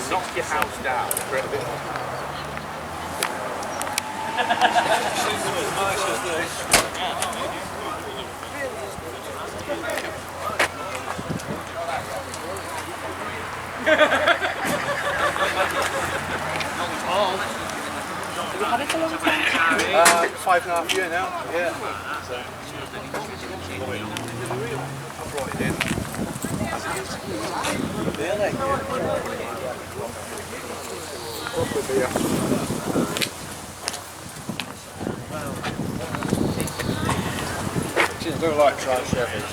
knock your house down for a bit. Have you had it a long time? 5.5 years now, yeah. So, I brought it in. Really? Proper beer. She doesn't look like dry Chevys.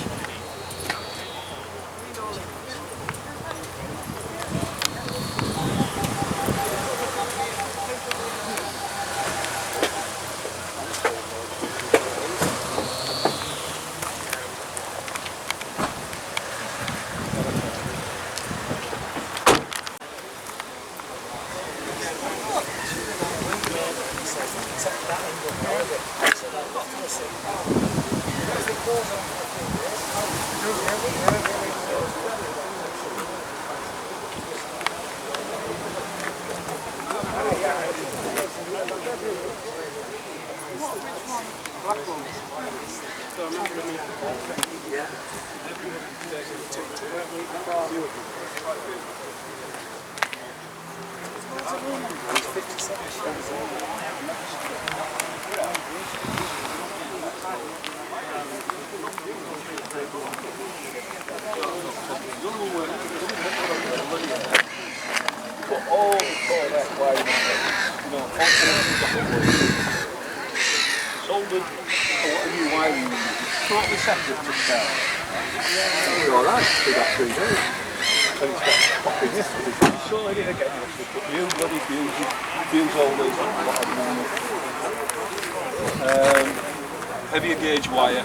Heavier gauge wire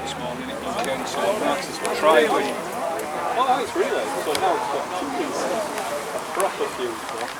this morning, it was again, so that's tried it. Oh, it's really, so now it's got 2 pieces, a proper fuse box.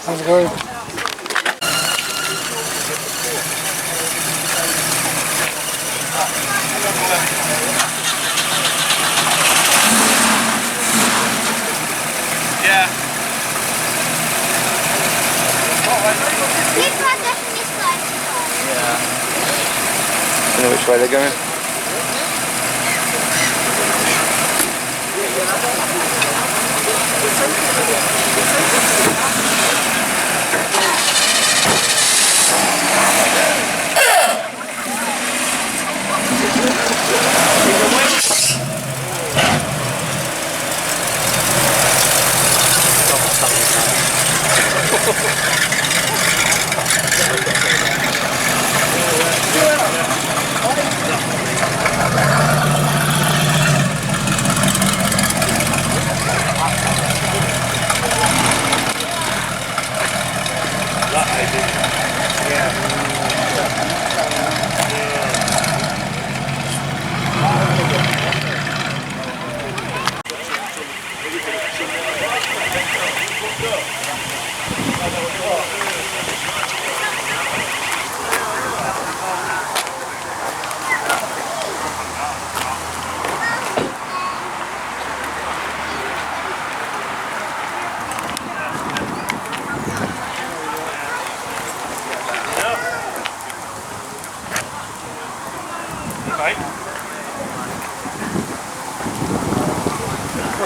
How's it going? Yeah. Yeah. You know which way they're going?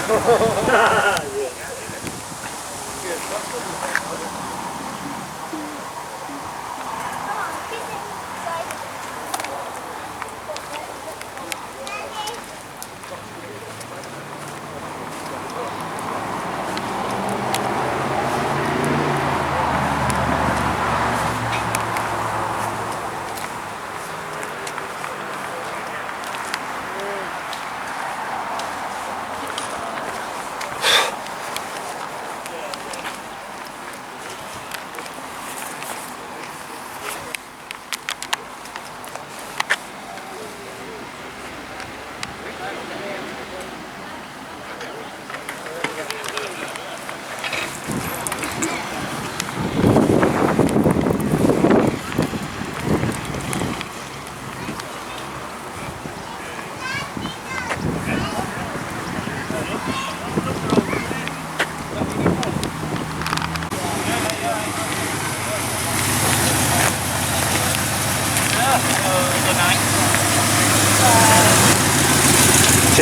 See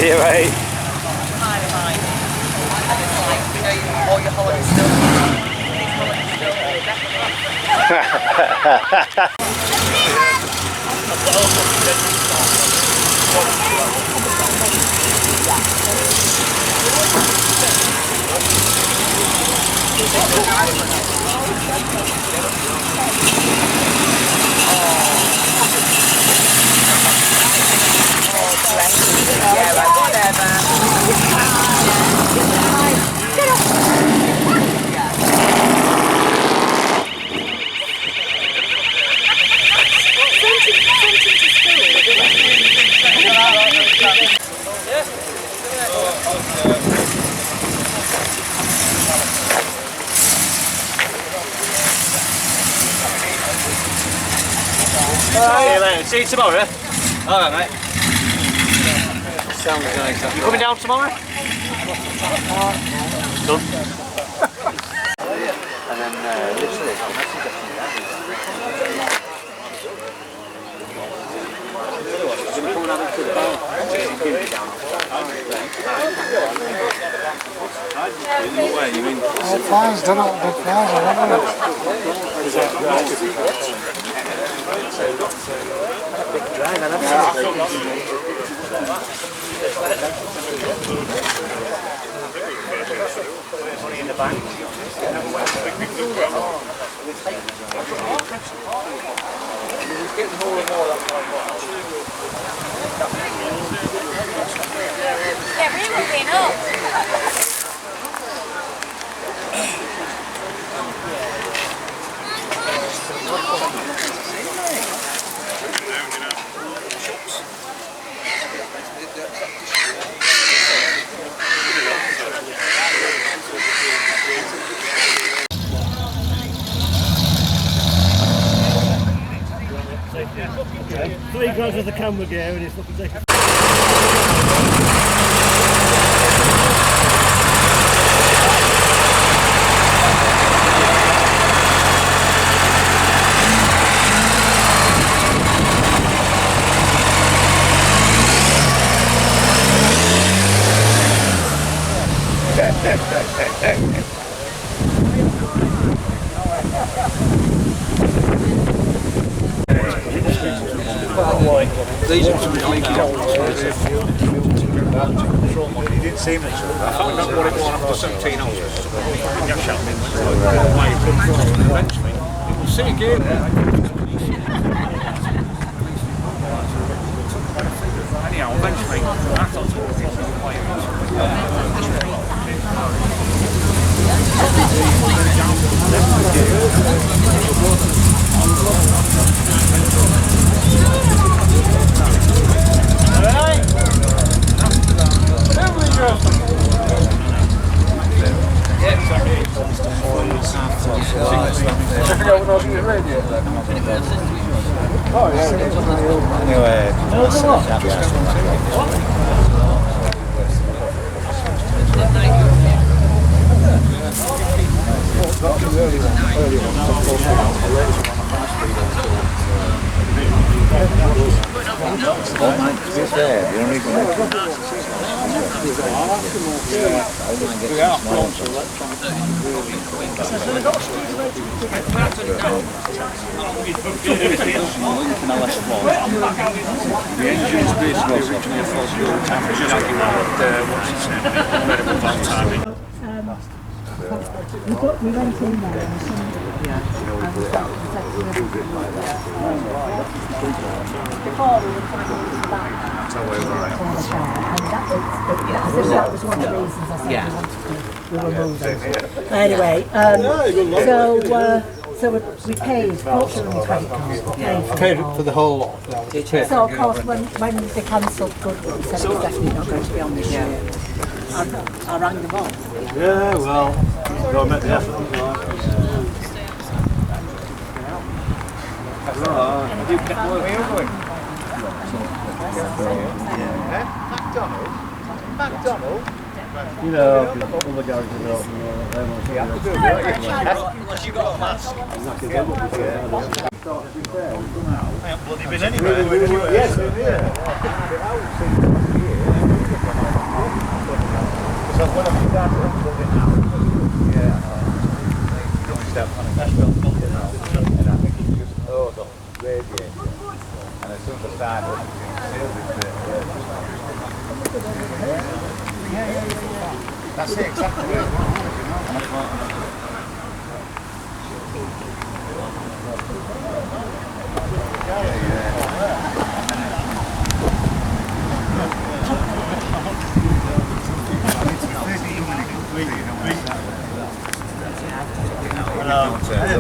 you, mate. All your holidays still. Yeah, right, whatever. Get off! See you later. See you tomorrow. Alright, mate. Sounds nice. You coming down tomorrow? Done. And then literally, All fines done up big fines, I remember it. money in the bank. Yeah, we were getting up. £3 grand worth of camera gear and it's fucking taking. These are some leaky holes. He didn't see much of that. I found out what it was after 17 hours. Eventually, we'll see again. Anyhow, eventually, I thought it The engine's basically originally a fuel tank, which is like what's its name, variable valve timing. We went in there and somebody, before we were trying to use the back That's how we were right. on the chair, and that was one of the reasons I said we wanted to remove them. Anyway, so we paid, fortunately on credit card, we paid For the whole lot. So of course when they cancelled Goodwood, we said it was definitely not going to be on this year. I rang them up. Yeah, well, got to make the effort. You know, all the garages are open. Unless you've got a mask. I haven't bloody been anywhere. Yes, yeah. So when I've been down to it now, step on a Nashville building now, and I think it's just the radiator. And as soon as I started, you can see that's it, exactly where it was,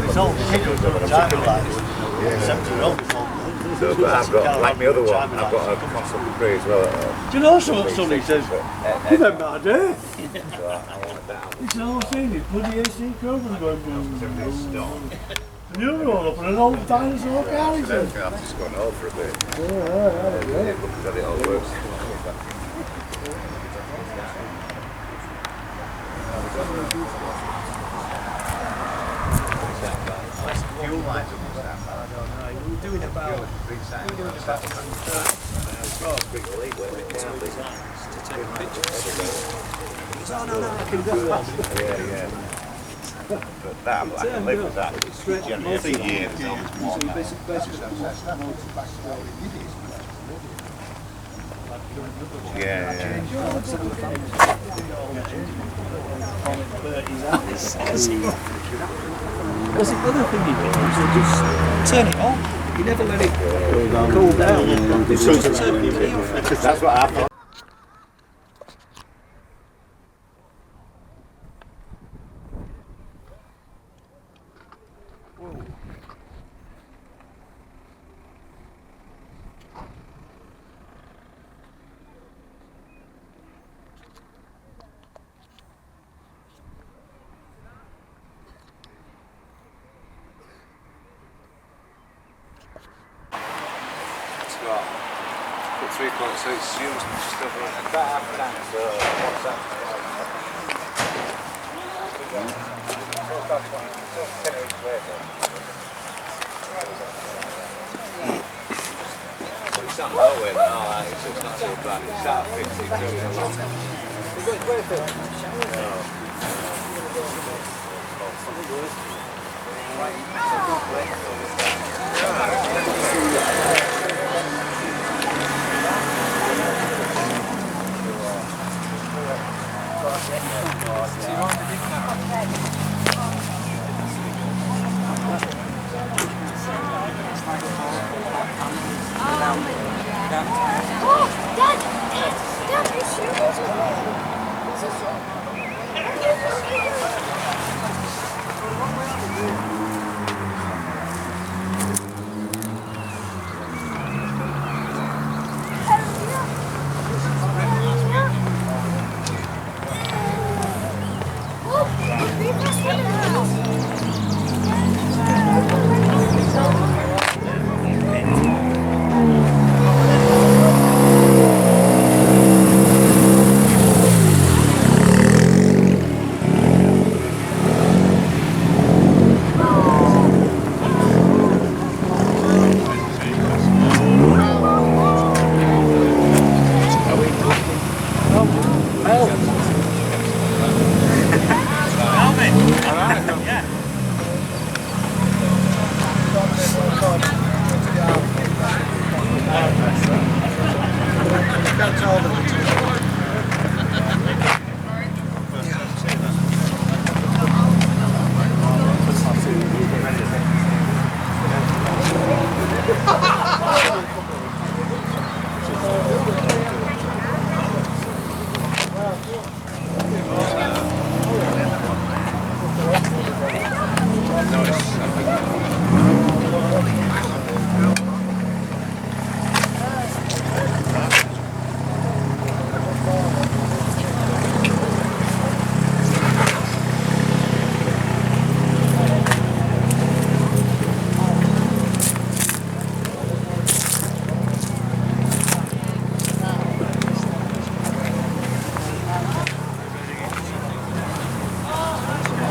It's all particular to the time life. So, but I've got, like my other one, I've got a constant degree as well. Do you know somebody says, you've had my day? So I want it down. It's all seen it, bloody AC Cobras going boom, boom, boom. And you're all up in an old dinosaur car, I'm is going it? to have to just go on hold for a bit. Yeah. Look at it all works. Fuel lines are must have. I don't know. We're doing about big leak where it can't be. No, I can do that. Yeah. But that, I can live with that. Generally every year there's always more now. Yeah. Because the other thing you do is just turn it on. You never let it cool down. It's just turning it off. That's what I thought. Put 3 quarters, so it's used just over about half an hour. So what's that? It's not low way now, it's not so bad. It's at 50. Oh, Dad, your shoes are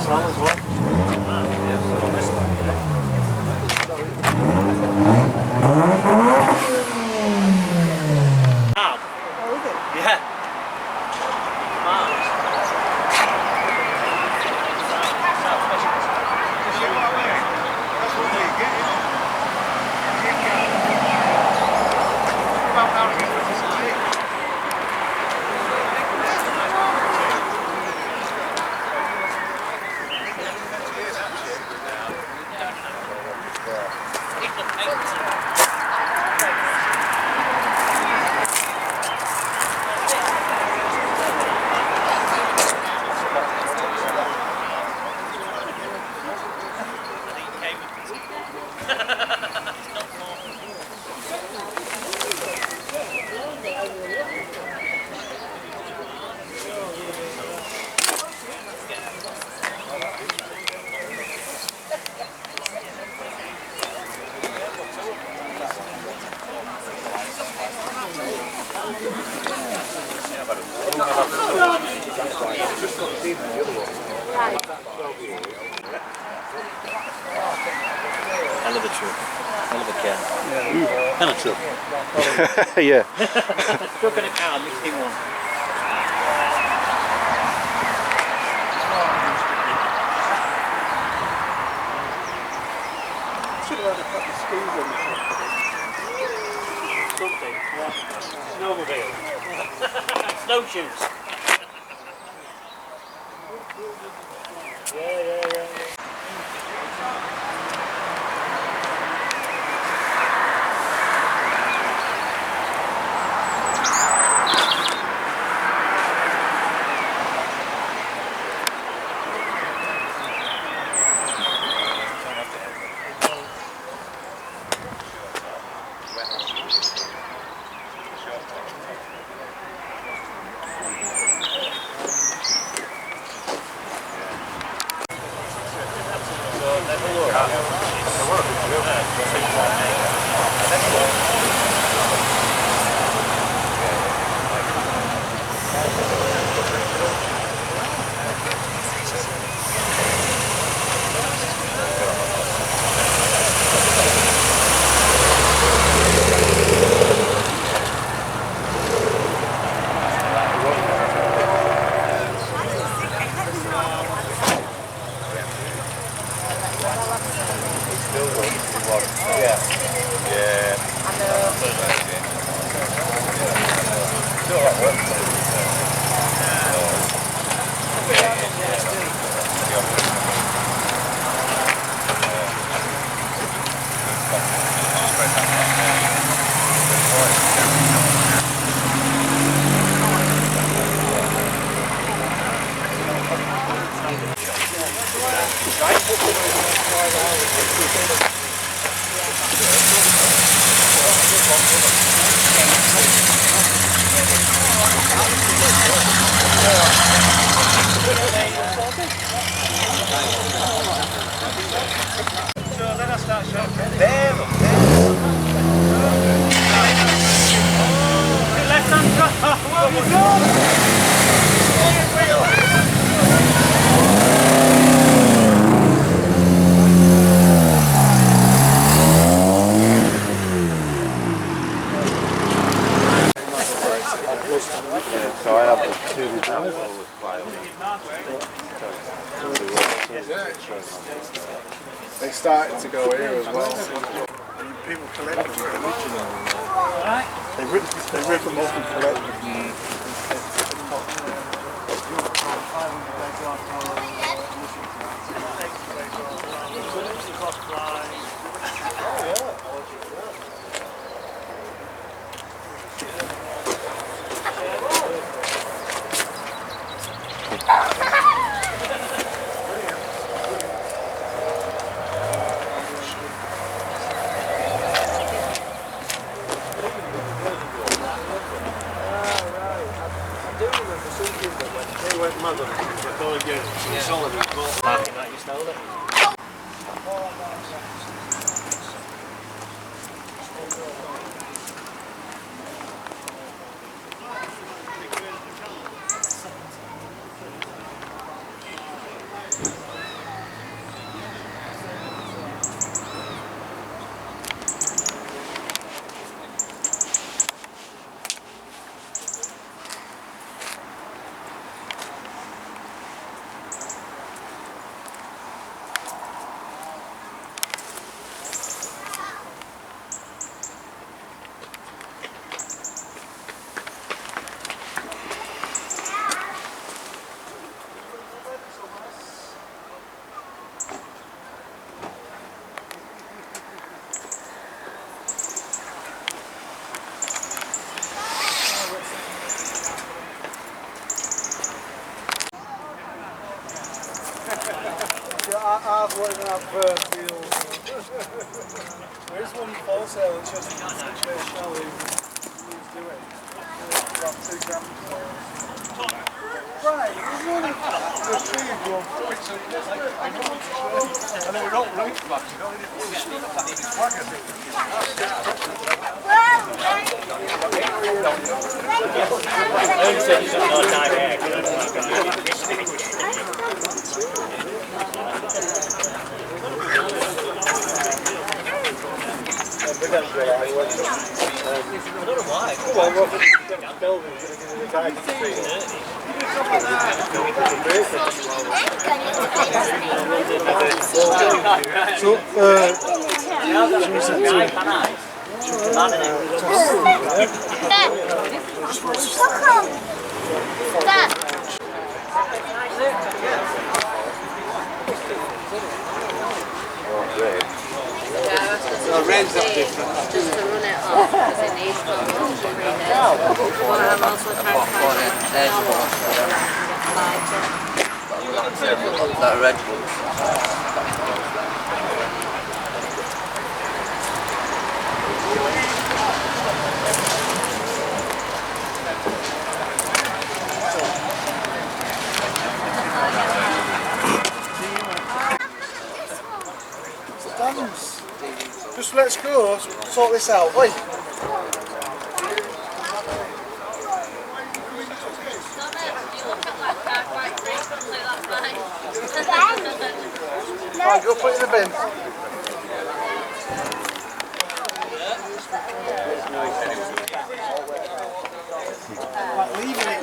XL as well. Yeah. Hell of a truck. Hell of a car. And a truck. Yeah. Truck and a car mixed in one. Should have had a couple of skis on the Something. Snowmobile. Snowshoes. Yeah. So I have the two They started to go here as well. People collect them. They rip them off and collect them. I've let them have deals. There is one for sale at CUSTOMCARSHOW. Do it. About 2 grand. Right, there's one in the tree and go and then we're not right back. I don't know why. So red's not different. Just to run it off because it needs to run but I'm also trying to find that red one. Just let's go, sort this out, wait. Right, go put it in the bin. Right, leaving it.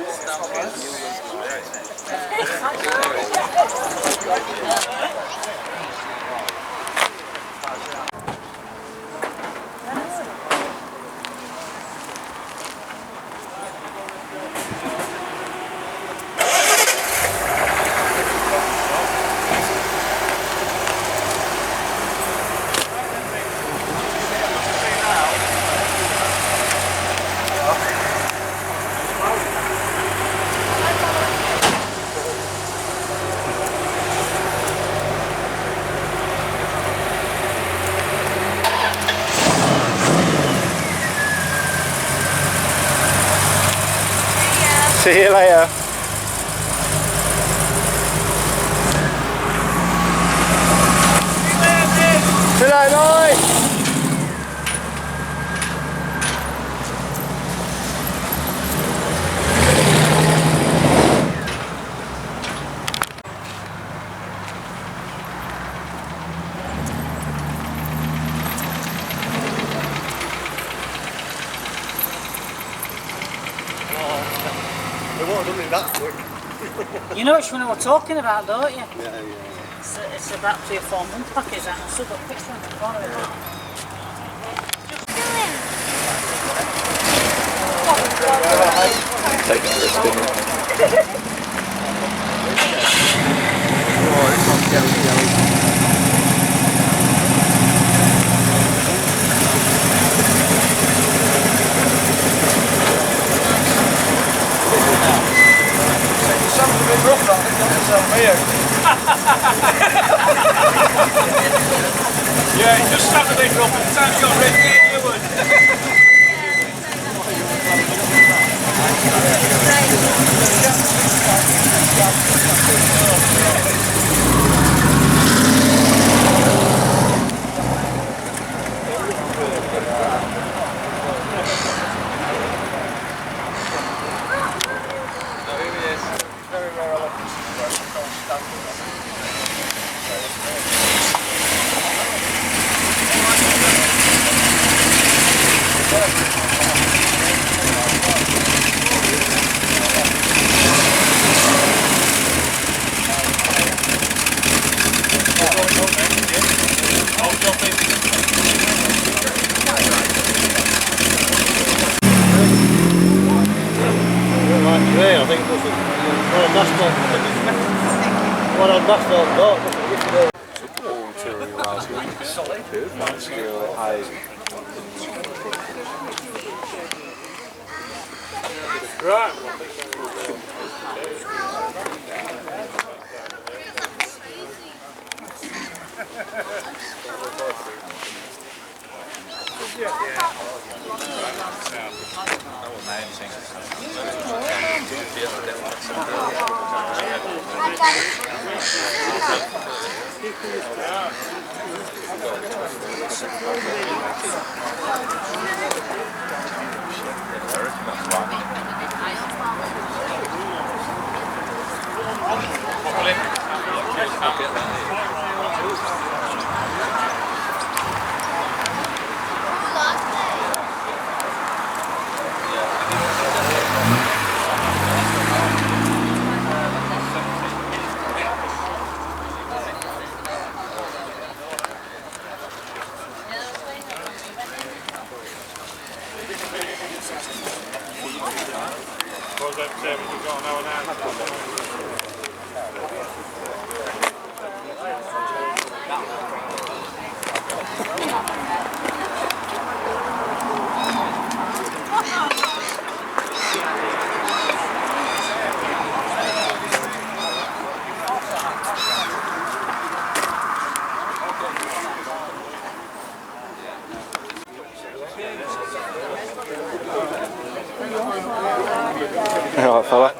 See you later. Good night, night. You know which one we're talking about, don't you? Yeah, yeah. It's about 3 or 4 month package, and I've still got pictures on the corner of it. Take it for a spin. Oh, it's not jelly. Something a bit rough, I think, not myself here. Yeah, it just sounded a bit rough. The time you got ready, you would. I think this is one on Nashville got. Right. Alright, fella.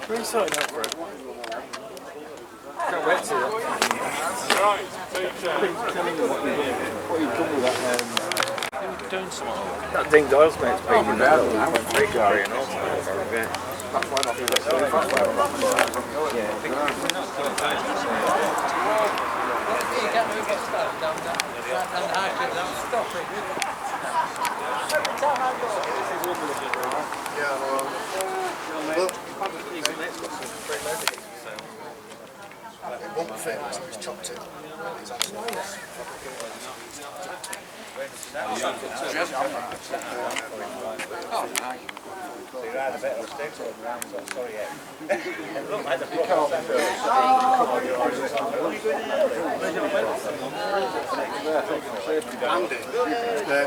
We're sorting out for it. Can't wait to see that. Right, tell me what you've done with that. Doing something. That Ding Doyle's mate's paid me now. I went for $3 and all. That's why not. It won't fit, so he's chopped it. He's actually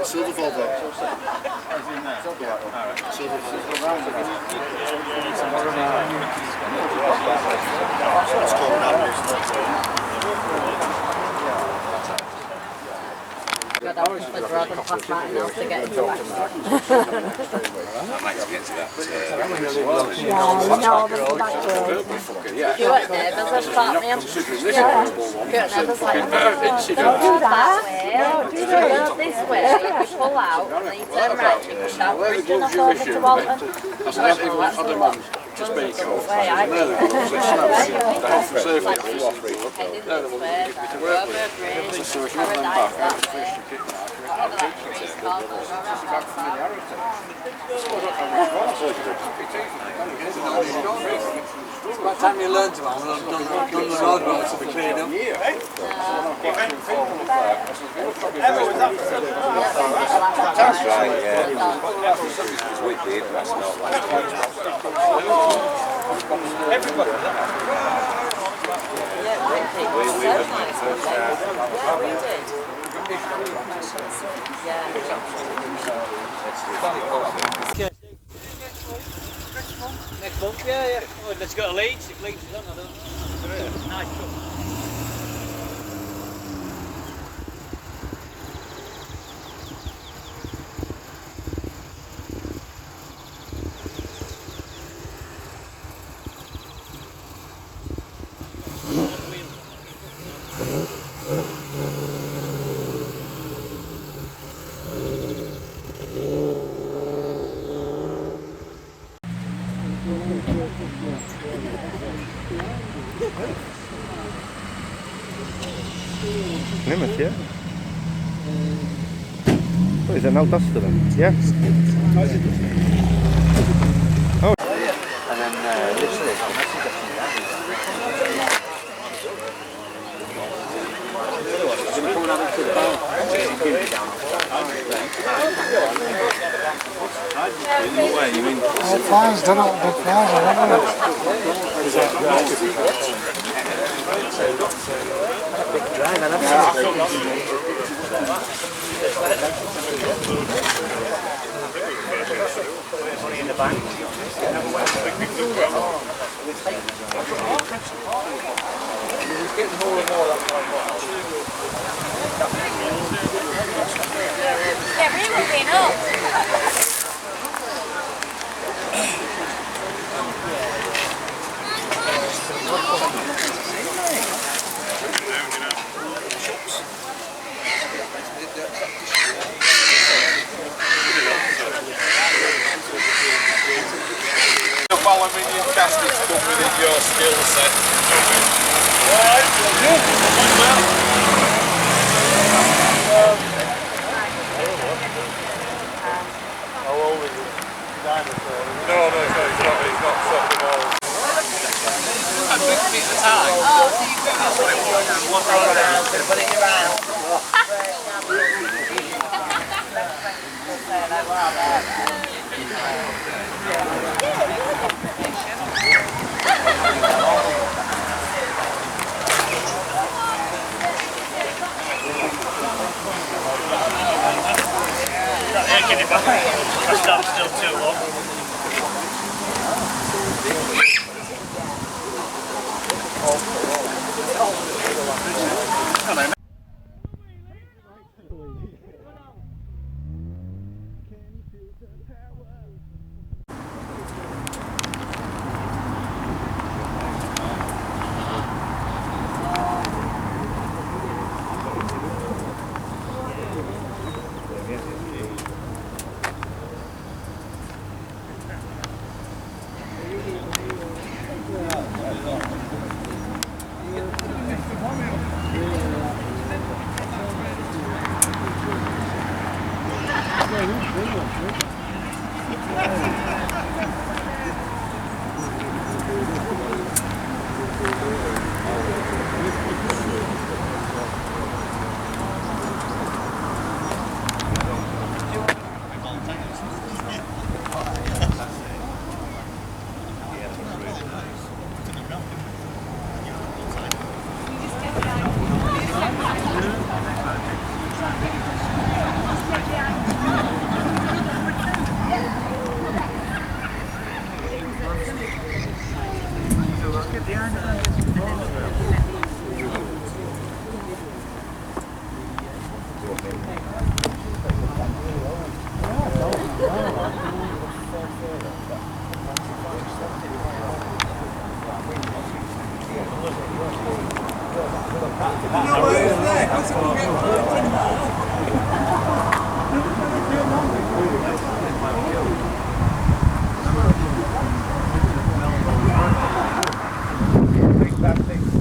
silver Volvo. God, I would rather pass Martin else to get into it. I'd like to get to that. Yeah, we know all the back road. Stuart neighbours have taught me. Stuart neighbours like, don't do that way. Don't do that. This way, you pull out, and then you turn right, you push out Bridgeton off over to Walton. That's the lot. Just make it off. Way I do. Heading this way, Robert Bridge, Paradise that way. Whatever that street's called, but we're It's about time you learned about when I've done the road works to be cleared up. That's right, yeah. It's wicked, that's not everybody. Next month, yeah. Oh, let's go to Leeds. If Leeds is on, I don't know. Nice truck. Plymouth, yeah? What is it, an old duster then? Yeah? Oh. And then literally, Flyers done up, but flyers are having Money in the bank. Yeah, we were being up. think your skill set? How old is it? Dinosaur? No, he's not soccer balls. Stop still too long. Big bad thing.